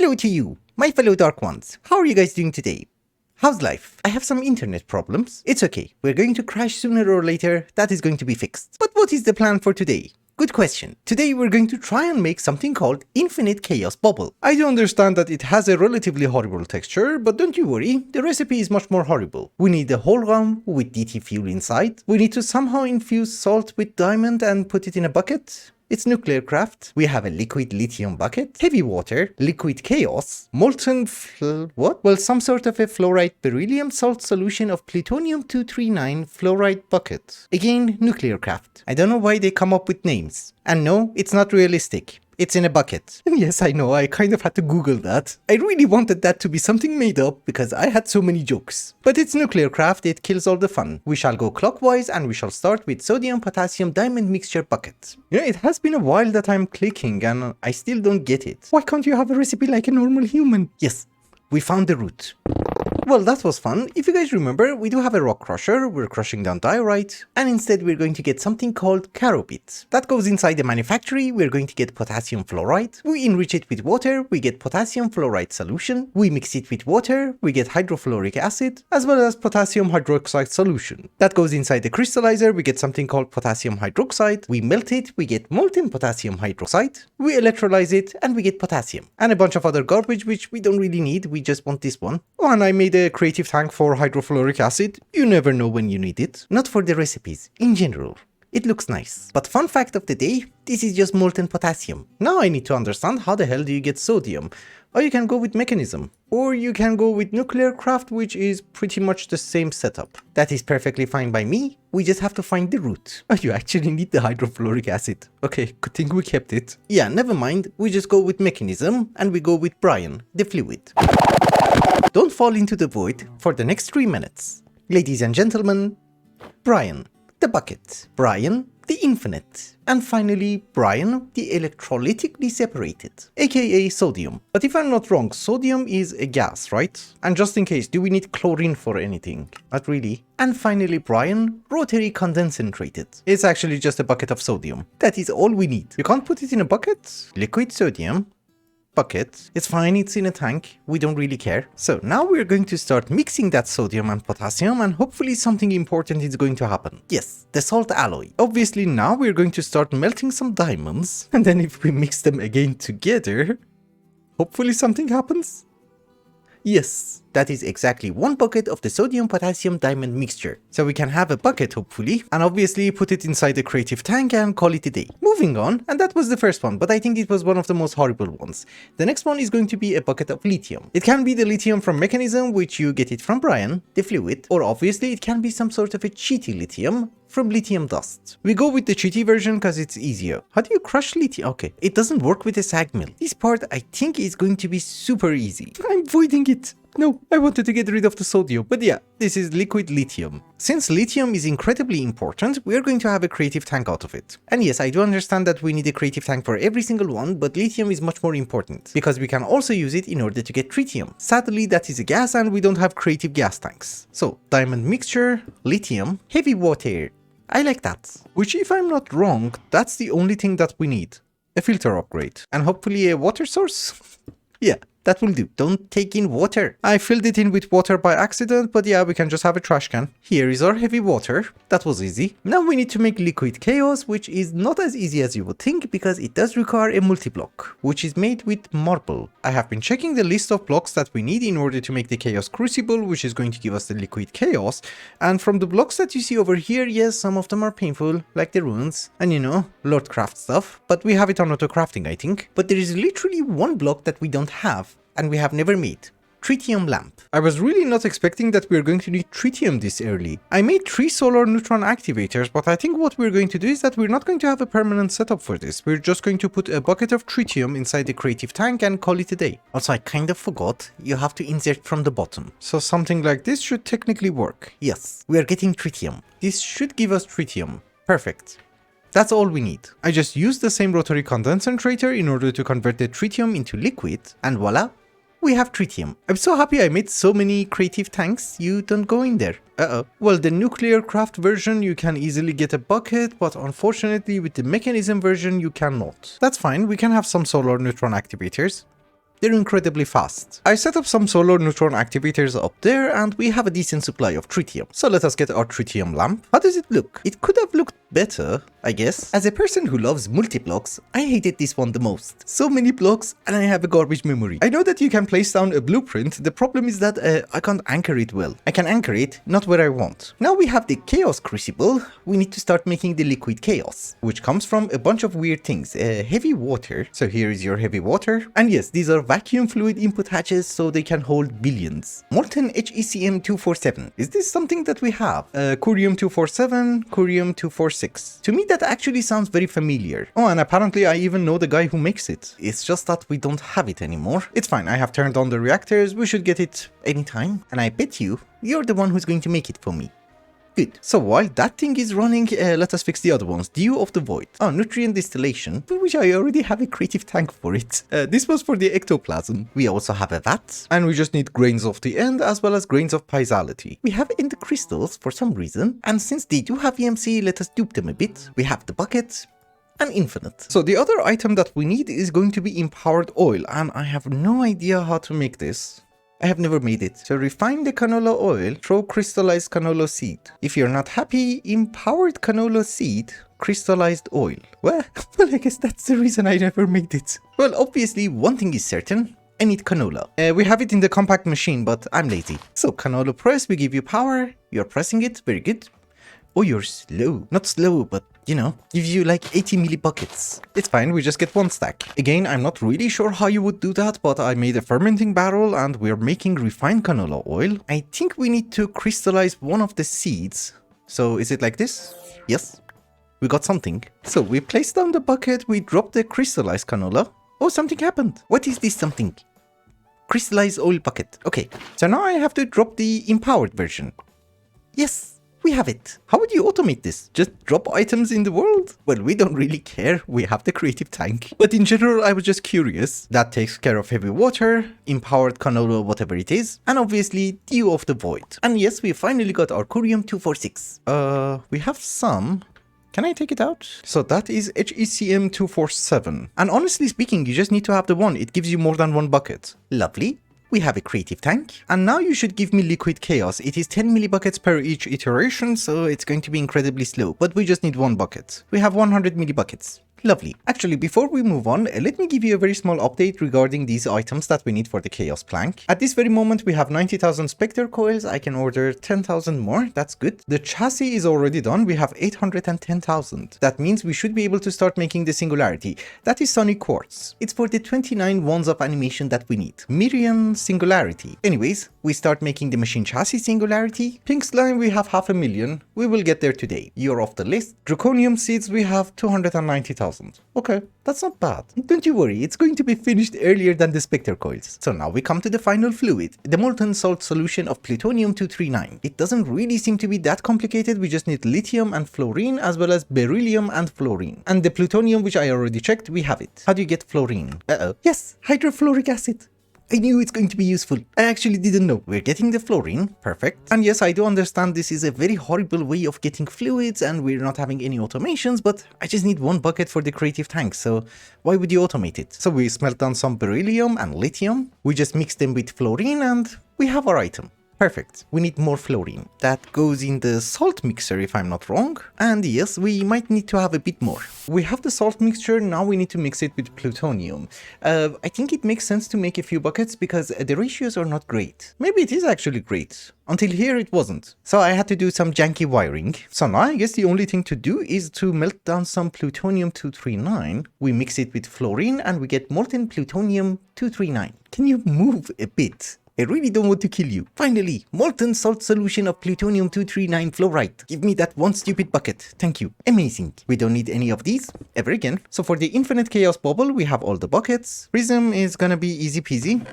Hello to you, my fellow Dark Ones. How are you guys doing today? How's life? I have some internet problems. It's okay, we're going to crash sooner or later, that is going to be fixed. But what is the plan for today? Good question. Today we're going to try and make something called Infinite Chaos Bauble. I do understand that it has a relatively horrible texture, but don't you worry, the recipe is much more horrible. We need a whole rum with DT fuel inside. We need to somehow infuse salt with diamond and put it in a bucket. It's nuclear craft. We have a liquid lithium bucket, heavy water, liquid chaos, molten what? Well, some sort of a fluoride beryllium salt solution of plutonium-239 fluoride bucket. Again, nuclear craft. I don't know why they come up with names. And no, it's not realistic. It's in a bucket. And yes, I know, I kind of had to Google that. I really wanted that to be something made up because I had so many jokes. But it's nuclear craft, it kills all the fun. We shall go clockwise and we shall start with sodium potassium diamond mixture bucket. You know, it has been a while that I'm clicking and I still don't get it. Why can't you have a recipe like a normal human? Yes, we found the root. Well, that was fun. If you guys remember, we do have a rock crusher, we're crushing down diorite, and instead we're going to get something called carobit. That goes inside the manufactory, we're going to get potassium fluoride, we enrich it with water, we get potassium fluoride solution, we mix it with water, we get hydrofluoric acid, as well as potassium hydroxide solution. That goes inside the crystallizer, we get something called potassium hydroxide, we melt it, we get molten potassium hydroxide, we electrolyze it, and we get potassium. And a bunch of other garbage which we don't really need, we just want this one. Oh, and I made a creative tank for hydrofluoric acid. You never know when you need it. Not for the recipes, in general. It looks nice. But fun fact of the day, this is just molten potassium. Now I need to understand how the hell do you get sodium. Or you can go with mechanism. Or you can go with nuclear craft, which is pretty much the same setup. That is perfectly fine by me. We just have to find the root. Oh, you actually need the hydrofluoric acid. Okay, good thing we kept it. Yeah, never mind. We just go with mechanism and we go with Brian, the fluid. Don't fall into the void for the next 3 minutes. Ladies and gentlemen, Brian, the bucket. Brian, the infinite. And finally, Brian, the electrolytically separated, aka sodium. But if I'm not wrong, sodium is a gas, right? And just in case, do we need chlorine for anything? Not really. And finally, Brian, rotary condensated. It's actually just a bucket of sodium. That is all we need. You can't put it in a bucket. Liquid sodium. Bucket. It's fine, it's in a tank, we don't really care. So now we're going to start mixing that sodium and potassium and hopefully something important is going to happen. Yes, the salt alloy. Obviously now we're going to start melting some diamonds and then if we mix them again together, hopefully something happens. Yes, that is exactly 1 bucket of the sodium potassium diamond mixture. So we can have a bucket hopefully, and obviously put it inside the creative tank and call it a day. Moving on, and that was the first one, but I think it was one of the most horrible ones. The next one is going to be a bucket of lithium. It can be the lithium from mechanism, which you get it from Brian, the fluid, or obviously it can be some sort of a cheaty lithium from lithium dust. We go with the cheaty version because it's easier. How do you crush lithium? Okay, it doesn't work with a sag mill. This part I think is going to be super easy. I'm voiding it. No, I wanted to get rid of the sodium, but yeah, this is liquid lithium. Since lithium is incredibly important, we're going to have a creative tank out of it. And yes, I do understand that we need a creative tank for every single one, but lithium is much more important, because we can also use it in order to get tritium. Sadly, that is a gas and we don't have creative gas tanks. So, diamond mixture, lithium, heavy water. I like that. Which, if I'm not wrong, that's the only thing that we need. A filter upgrade. And hopefully a water source? Yeah. That will do. Don't take in water. I filled it in with water by accident, but yeah, we can just have a trash can. Here is our heavy water. That was easy. Now we need to make liquid chaos, which is not as easy as you would think because it does require a multi-block, which is made with marble. I have been checking the list of blocks that we need in order to make the chaos crucible, which is going to give us the liquid chaos. And from the blocks that you see over here, yes, some of them are painful, like the runes, and you know, Lordcraft stuff, but we have it on auto crafting, I think. But there is literally 1 block that we don't have. And we have never made. Tritium lamp. I was really not expecting that we are going to need tritium this early. I made 3 solar neutron activators, but I think what we're going to do is that we're not going to have a permanent setup for this. We're just going to put a bucket of tritium inside the creative tank and call it a day. Also, I kind of forgot, you have to insert from the bottom. So something like this should technically work. Yes, we are getting tritium. This should give us tritium. Perfect. That's all we need. I just used the same rotary condensator in order to convert the tritium into liquid, and voila, we have tritium. I'm so happy I made so many creative tanks, you don't go in there. Well, the nuclear craft version you can easily get a bucket, but unfortunately with the mechanism version you cannot. That's fine, we can have some solar neutron activators. They're incredibly fast. I set up some solar neutron activators up there and we have a decent supply of tritium. So let us get our tritium lamp. How does it look? It could have looked better, I guess. As a person who loves multi-blocks, I hated this one the most. So many blocks and I have a garbage memory. I know that you can place down a blueprint. The problem is that I can't anchor it well. I can anchor it, not where I want. Now we have the chaos crucible. We need to start making the liquid chaos, which comes from a bunch of weird things. Heavy water. So here is your heavy water. And yes, these are vacuum fluid input hatches so they can hold billions. Molten HECM 247. Is this something that we have? Curium 247, Curium 246. To me that actually sounds very familiar. Oh, and apparently I even know the guy who makes it. It's just that we don't have it anymore. It's fine, I have turned on the reactors, we should get it anytime. And I bet you're the one who's going to make it for me. Good. So while that thing is running, let us fix the other ones. Dew of the Void. Oh, nutrient distillation, for which I already have a creative tank for it. This was for the ectoplasm. We also have a vat, and we just need grains of the end as well as grains of piezoality. We have end crystals for some reason, and since they do have EMC, let us dupe them a bit. We have the bucket and infinite. So the other item that we need is going to be empowered oil, and I have no idea how to make this. I have never made it. So refine the canola oil, throw crystallized canola seed. If you're not happy, empowered canola seed, crystallized oil. Well, I guess that's the reason I never made it. Well, obviously one thing is certain. I need canola. We have it in the compact machine, but I'm lazy. So canola press, we give you power. You're pressing it, very good. Oh, you're slow. Not slow, but you know, gives you like 80 millibuckets. It's fine, we just get one stack. Again, I'm not really sure how you would do that, but I made a fermenting barrel and we're making refined canola oil. I think we need to crystallize one of the seeds. So is it like this? Yes. We got something. So we placed down the bucket, we dropped the crystallized canola. Oh, something happened. What is this something? Crystallized oil bucket. Okay, so now I have to drop the empowered version. Yes. We have it. How would you automate this? Just drop items in the world? Well, we don't really care. We have the creative tank. But in general, I was just curious. That takes care of heavy water, empowered canola, whatever it is, and obviously Dew of the Void. And yes, we finally got our Curium 246. We have some. Can I take it out? So that is HECM 247. And honestly speaking, you just need to have the one. It gives you more than one bucket. Lovely. We have a creative tank, and now you should give me liquid chaos. It is 10 millibuckets per each iteration, so it's going to be incredibly slow, but we just need one bucket. We have 100 millibuckets. Lovely. Actually, before we move on, let me give you a very small update regarding these items that we need for the Chaos Plank. At this very moment, we have 90,000 Spectre coils. I can order 10,000 more. That's good. The chassis is already done. We have 810,000. That means we should be able to start making the Singularity. That is Sonic Quartz. It's for the 29 wands of animation that we need. Miriam Singularity. Anyways, we start making the Machine Chassis Singularity. Pink Slime, we have 500,000. We will get there today. You're off the list. Draconium Seeds, we have 290,000. Okay, that's not bad. Don't you worry, it's going to be finished earlier than the Spectre coils. So now we come to the final fluid, the molten salt solution of plutonium-239. It doesn't really seem to be that complicated. We just need lithium and fluorine as well as beryllium and fluorine. And the plutonium, which I already checked, we have it. How do you get fluorine? Yes, hydrofluoric acid. I knew it's going to be useful. I actually didn't know. We're getting the fluorine. Perfect. And yes, I do understand this is a very horrible way of getting fluids and we're not having any automations, but I just need one bucket for the creative tank, so why would you automate it? So we smelt down some beryllium and lithium. We just mix them with fluorine and we have our item. Perfect. We need more fluorine. That goes in the salt mixer if I'm not wrong. And yes, we might need to have a bit more. We have the salt mixture, now we need to mix it with plutonium. I think it makes sense to make a few buckets because the ratios are not great. Maybe it is actually great. Until here it wasn't. So I had to do some janky wiring. So now I guess the only thing to do is to melt down some plutonium-239. We mix it with fluorine and we get molten plutonium-239. Can you move a bit? I really don't want to kill you. Finally, molten salt solution of plutonium-239 fluoride. Give me that one stupid bucket. Thank you. Amazing. We don't need any of these ever again. So for the infinite chaos bubble, we have all the buckets. Prism is gonna be easy peasy.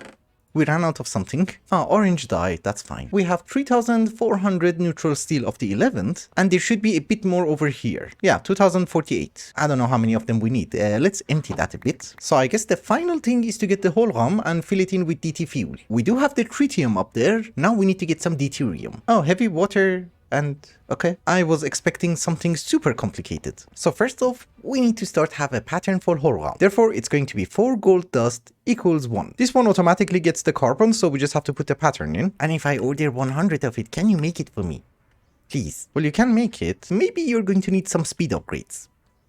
We ran out of something. Orange dye, that's fine. We have 3,400 neutral steel of the 11th, and there should be a bit more over here. Yeah, 2,048. I don't know how many of them we need. Let's empty that a bit. So I guess the final thing is to get the whole ROM and fill it in with DT fuel. We do have the tritium up there. Now we need to get some deuterium. Oh, heavy water and okay, I was expecting something super complicated. So first off, we need to start have a pattern for hologram. Therefore, it's going to be 4 gold dust equals 1. This one automatically gets the carbon, so we just have to put the pattern in. And if I order 100 of it, can you make it for me? Please. Well, you can make it. Maybe you're going to need some speed upgrades.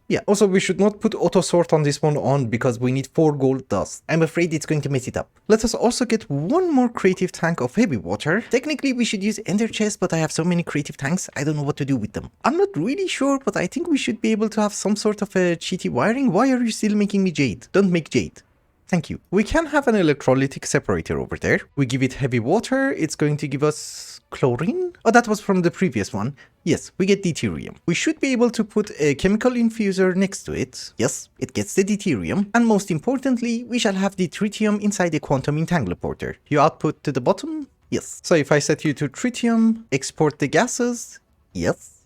Yeah, also we should not put auto sort on this one on because we need 4 gold dust. I'm afraid it's going to mess it up. Let us also get one more creative tank of heavy water. Technically we should use ender chest, but I have so many creative tanks, I don't know what to do with them. I'm not really sure, but I think we should be able to have some sort of a cheaty wiring. Why are you still making me jade? Don't make jade. Thank you. We can have an electrolytic separator over there. We give it heavy water. It's going to give us chlorine. Oh, that was from the previous one. Yes, we get deuterium. We should be able to put a chemical infuser next to it. Yes, it gets the deuterium. And most importantly, we shall have the tritium inside the quantum entangleporter. You output to the bottom? Yes. So if I set you to tritium, export the gases? Yes.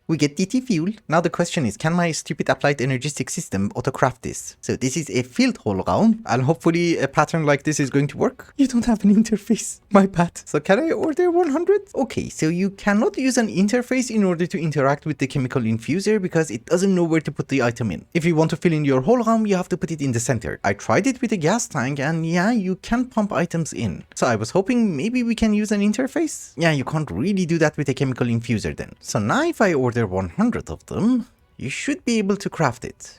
We get DT fuel. Now the question is, can my stupid applied energistic system autocraft this? So this is a field hologram, and hopefully a pattern like this is going to work. You don't have an interface. My bad. So can I order 100? Okay, so you cannot use an interface in order to interact with the chemical infuser because it doesn't know where to put the item in. If you want to fill in your hologram, you have to put it in the center. I tried it with a gas tank, and yeah, you can pump items in. So I was hoping maybe we can use an interface? Yeah, you can't really do that with a chemical infuser then. So now if I order 100 of them, you should be able to craft it.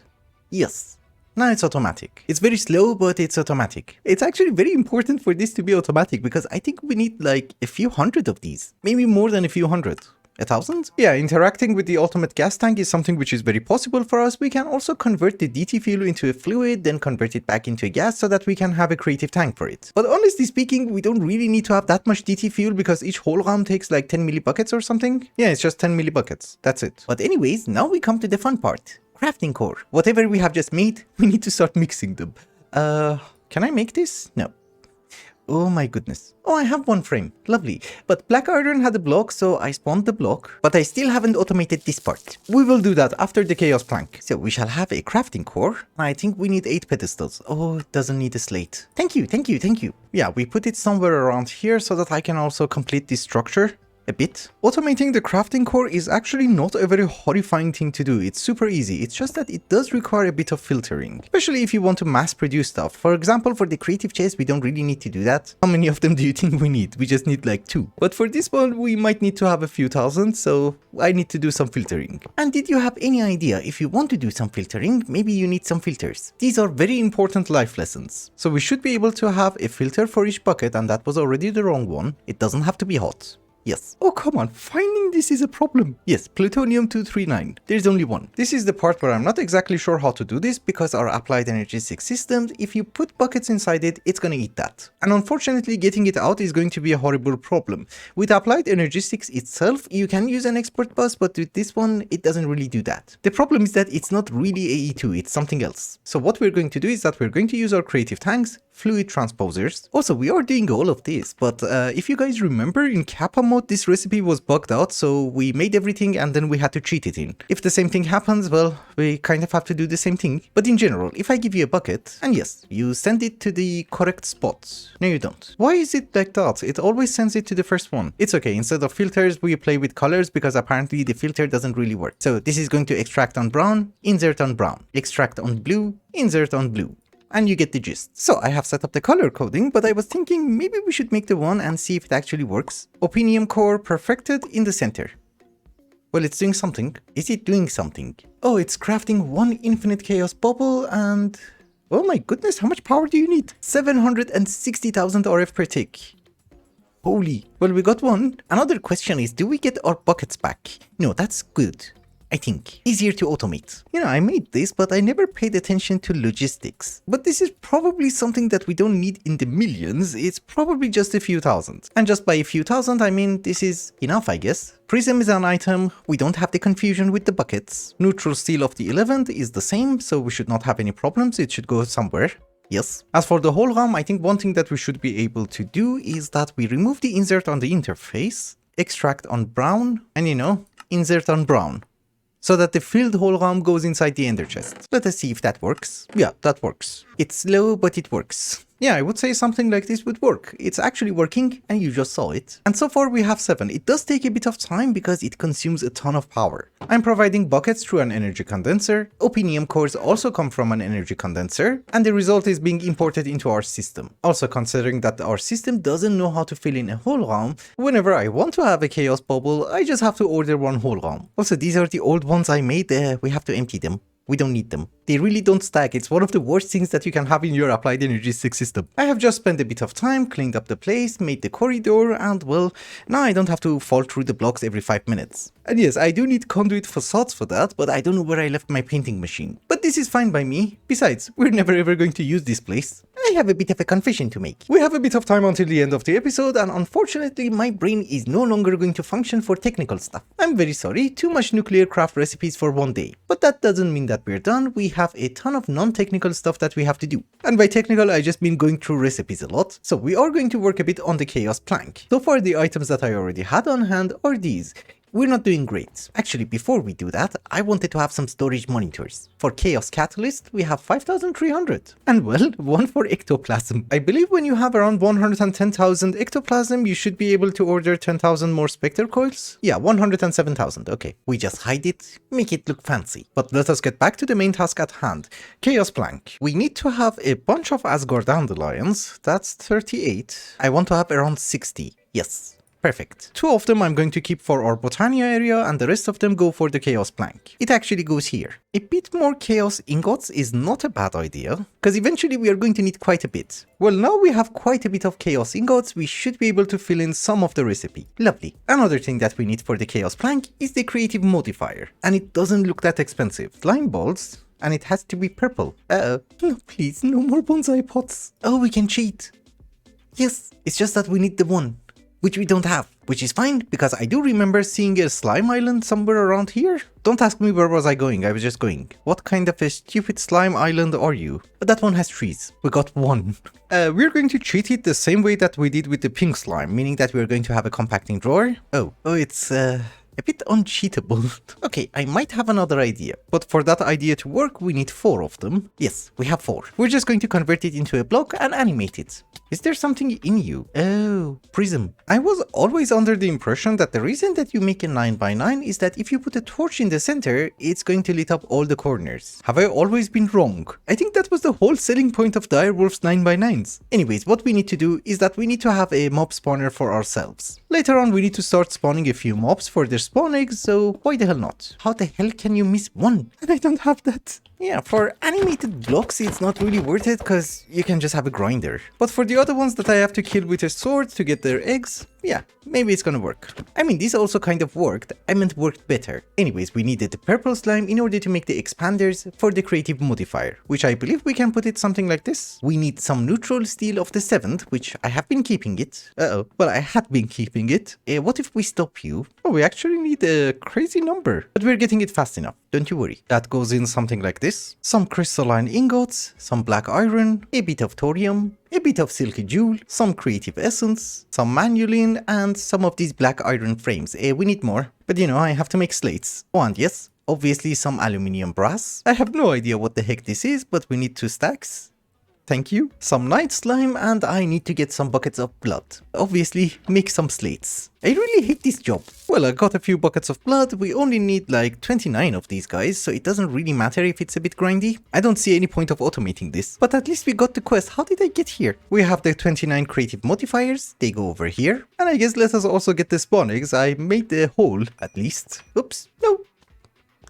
Yes. Now it's automatic. It's very slow, but it's automatic. It's actually very important for this to be automatic because I think we need like a few hundred of these. Maybe more than a few hundred. 1,000? Yeah, interacting with the ultimate gas tank is something which is very possible for us. We can also convert the DT fuel into a fluid, then convert it back into a gas so that we can have a creative tank for it. But honestly speaking, we don't really need to have that much DT fuel because each hologram takes like 10 millibuckets or something. Yeah, it's just 10 millibuckets. That's it. But anyways, now we come to the fun part. Crafting core. Whatever we have just made, we need to start mixing them. Can I make this? No. Oh my goodness. Oh, I have one frame. Lovely. But black iron had a block, so I spawned the block. But I still haven't automated this part. We will do that after the chaos plank. So we shall have a crafting core. I think we need 8 pedestals. Oh, it doesn't need a slate. Thank you, thank you, thank you. Yeah, we put it somewhere around here so that I can also complete this structure a bit. Automating the crafting core is actually not a very horrifying thing to do. It's super easy. It's just that it does require a bit of filtering, especially if you want to mass produce stuff. For example, for the creative chest, we don't really need to do that. How many of them do you think we need? We just need like 2. But for this one, we might need to have a few thousand, so I need to do some filtering. And did you have any idea if you want to do some filtering, maybe you need some filters? These are very important life lessons. So we should be able to have a filter for each bucket, and that was already the wrong one. It doesn't have to be hot. Yes. Oh, come on. Finding this is a problem. Yes, plutonium-239. There's only one. This is the part where I'm not exactly sure how to do this because our applied energistic system, if you put buckets inside it, it's gonna eat that. And unfortunately, getting it out is going to be a horrible problem. With applied energistics itself, you can use an export bus, but with this one, it doesn't really do that. The problem is that it's not really AE2, it's something else. So what we're going to do is that we're going to use our creative tanks, fluid transposers. Also, we are doing all of this, but if you guys remember, in Kappa mode, this recipe was bugged out, so we made everything and then we had to cheat it in. If the same thing happens, well, we kind of have to do the same thing. But in general, if I give you a bucket, and yes, you send it to the correct spot. No, you don't. Why is it like that? It always sends it to the first one. It's okay, instead of filters, we play with colors because apparently the filter doesn't really work. So this is going to extract on brown, insert on brown, extract on blue, insert on blue. And you get the gist. So I have set up the color coding, but I was thinking maybe we should make the one and see if it actually works. Opinium core perfected in the center. Well, it's doing something. Is it doing something? Oh, it's crafting one infinite chaos bubble and... oh my goodness, how much power do you need? 760,000 RF per tick. Holy. Well, we got one. Another question is, do we get our buckets back? No, that's good. I think. Easier to automate. You know, I made this, but I never paid attention to logistics. But this is probably something that we don't need in the millions. It's probably just a few thousand. And just by a few thousand, I mean, this is enough, I guess. Prism is an item. We don't have the confusion with the buckets. Neutral steel of the 11th is the same, so we should not have any problems. It should go somewhere. Yes. As for the hologram, I think one thing that we should be able to do is that we remove the insert on the interface, extract on brown, and you know, insert on brown. So that the filled hologram goes inside the ender chest. Let us see if that works. Yeah, that works. It's slow, but it works. Yeah, I would say something like this would work. It's actually working and you just saw it. And so far we have 7. It does take a bit of time because it consumes a ton of power. I'm providing buckets through an energy condenser, opinium cores also come from an energy condenser, and the result is being imported into our system. Also considering that our system doesn't know how to fill in a whole ROM, whenever I want to have a chaos bubble, I just have to order one whole ROM. Also, these are the old ones I made, we have to empty them. We don't need them. They really don't stack. It's one of the worst things that you can have in your applied energy system. I have just spent a bit of time, cleaned up the place, made the corridor, and well, now I don't have to fall through the blocks every 5 minutes. And yes, I do need conduit facades for that, but I don't know where I left my painting machine. But this is fine by me. Besides, we're never ever going to use this place. I have a bit of a confession to make. We have a bit of time until the end of the episode, and unfortunately my brain is no longer going to function for technical stuff. I'm very sorry, too much nuclear craft recipes for one day. But that doesn't mean that we're done. We have a ton of non-technical stuff that we have to do. And by technical, I just mean going through recipes a lot. So we are going to work a bit on the chaos plank. So far the items that I already had on hand are these. We're not doing great. Actually, before we do that, I wanted to have some storage monitors. For Chaos Catalyst, we have 5,300. And well, one for Ectoplasm. I believe when you have around 110,000 Ectoplasm, you should be able to order 10,000 more Spectre Coils. Yeah, 107,000, okay. We just hide it, make it look fancy. But let us get back to the main task at hand. Chaos Plank. We need to have a bunch of Asgard Dandelions. That's 38. I want to have around 60. Yes. Perfect. 2 of them I'm going to keep for our Botania area and the rest of them go for the Chaos Plank. It actually goes here. A bit more Chaos Ingots is not a bad idea, because eventually we are going to need quite a bit. Well, now we have quite a bit of Chaos Ingots, we should be able to fill in some of the recipe. Lovely. Another thing that we need for the Chaos Plank is the Creative Modifier, and it doesn't look that expensive. Slime balls, and it has to be purple. No, please, no more bonsai pots. Oh, we can cheat. Yes, it's just that we need the one, which we don't have, which is fine, because I do remember seeing a slime island somewhere around here. Don't ask me where was I going, I was just going. What kind of a stupid slime island are you? But that one has trees. We got one. We're going to treat it the same way that we did with the pink slime, meaning that we're going to have a compacting drawer. Oh, it's a bit uncheatable. Okay, I might have another idea, but for that idea to work, we need 4 of them. Yes, we have 4. We're just going to convert it into a block and animate it. Is there something in you? Oh, prism. I was always under the impression that the reason that you make a 9x9 is that if you put a torch in the center, it's going to lit up all the corners. Have I always been wrong? I think that was the whole selling point of Direwolf's 9x9s. Anyways, what we need to do is that we need to have a mob spawner for ourselves. Later on, we need to start spawning a few mobs for their spawn eggs, so why the hell not? How the hell can you miss one? And I don't have that. Yeah, for animated blocks, it's not really worth it because you can just have a grinder. But for the other ones that I have to kill with a sword to get their eggs, yeah, maybe it's gonna work. I mean, this also kind of worked. I meant worked better. Anyways, we needed the purple slime in order to make the expanders for the creative modifier, which I believe we can put it something like this. We need some neutral steel of the 7th, which I have been keeping it. Well, I had been keeping it. What if we stop you? Oh, we actually need a crazy number, but we're getting it fast enough. Don't you worry. That goes in something like this. Some crystalline ingots, some black iron, a bit of thorium, a bit of silky jewel, some creative essence, some manulin, and some of these black iron frames. We need more, but you know, I have to make slates. Oh, and yes, obviously some aluminium brass. I have no idea what the heck this is, but we need 2 stacks. Thank you. Some night slime, and I need to get some buckets of blood. Obviously, make some slates. I really hate this job. Well, I got a few buckets of blood. We only need like 29 of these guys, so it doesn't really matter if it's a bit grindy. I don't see any point of automating this, but at least we got the quest. How did I get here? We have the 29 creative modifiers. They go over here. And I guess let us also get the spawn eggs. I made the hole, at least. Oops. No.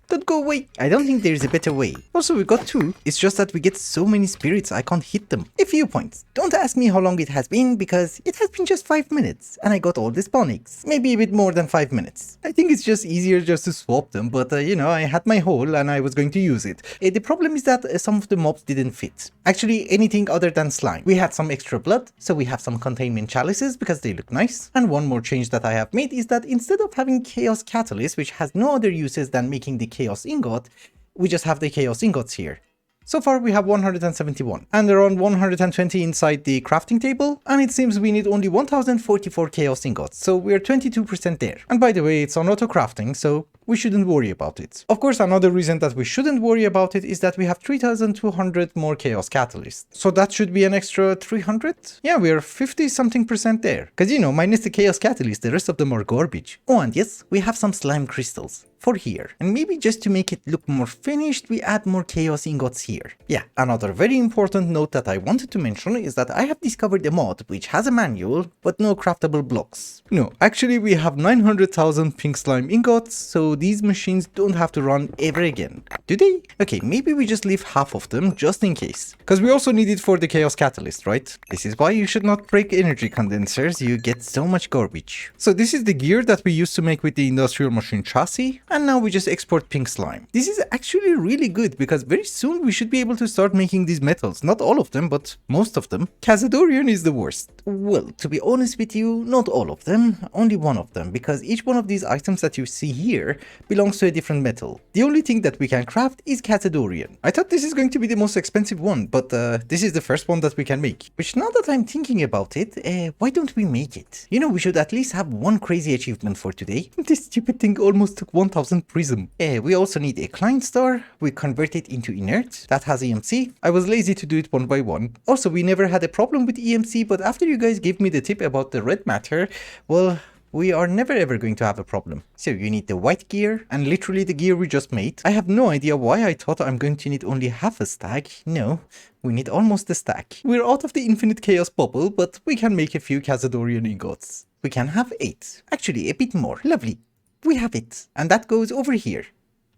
Don't go away. I don't think there's a better way. Also, we got 2. It's just that we get so many spirits, I can't hit them. A few points. Don't ask me how long it has been, because it has been just 5 minutes, and I got all the spawn eggs. Maybe a bit more than 5 minutes. I think it's just easier just to swap them, but you know, I had my hole and I was going to use it. The problem is that some of the mobs didn't fit. Actually, anything other than slime. We had some extra blood, so we have some containment chalices because they look nice. And one more change that I have made is that instead of having Chaos Catalyst, which has no other uses than making the Chaos Ingot, we just have the Chaos Ingots here. So far we have 171 and around 120 inside the crafting table, and it seems we need only 1044 Chaos Ingots, so we're 22% there. And by the way, it's on auto crafting, so we shouldn't worry about it. Of course, another reason that we shouldn't worry about it is that we have 3200 more chaos catalysts. So that should be an extra 300? Yeah, we are 50 something percent there. Cause you know, minus the chaos catalyst, the rest of them are garbage. Oh, and yes, we have some slime crystals for here. And maybe just to make it look more finished, we add more chaos ingots here. Yeah, another very important note that I wanted to mention is that I have discovered a mod which has a manual, but no craftable blocks. No, actually we have 900,000 pink slime ingots, so these machines don't have to run ever again. Do they? Okay, maybe we just leave half of them just in case. Cause we also need it for the chaos catalyst, right? This is why you should not break energy condensers, you get so much garbage. So this is the gear that we used to make with the industrial machine chassis. And now we just export pink slime. This is actually really good because very soon we should be able to start making these metals. Not all of them, but most of them. Cazadorian is the worst. Well, to be honest with you, not all of them, only one of them, because each one of these items that you see here belongs to a different metal. The only thing that we can craft is Cazadorian. I thought this is going to be the most expensive one, but this is the first one that we can make. Which now that I'm thinking about it, why don't we make it? You know, we should at least have one crazy achievement for today. This stupid thing almost took 1000 prism. We also need a client star. We convert it into inert. That has EMC. I was lazy to do it one by one. Also, we never had a problem with EMC, but after you guys gave me the tip about the red matter, well, we are never ever going to have a problem. So you need the white gear and literally the gear we just made. I have no idea why I thought I'm going to need only half a stack. No, we need almost a stack. We're out of the infinite chaos bubble, but we can make a few Cazadorian ingots. We can have 8. Actually, a bit more. Lovely. We have it. And that goes over here.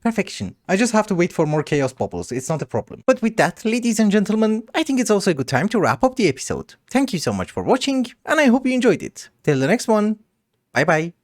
Perfection. I just have to wait for more chaos bubbles, it's not a problem. But with that, ladies and gentlemen, I think it's also a good time to wrap up the episode. Thank you so much for watching, and I hope you enjoyed it. Till the next one, bye bye.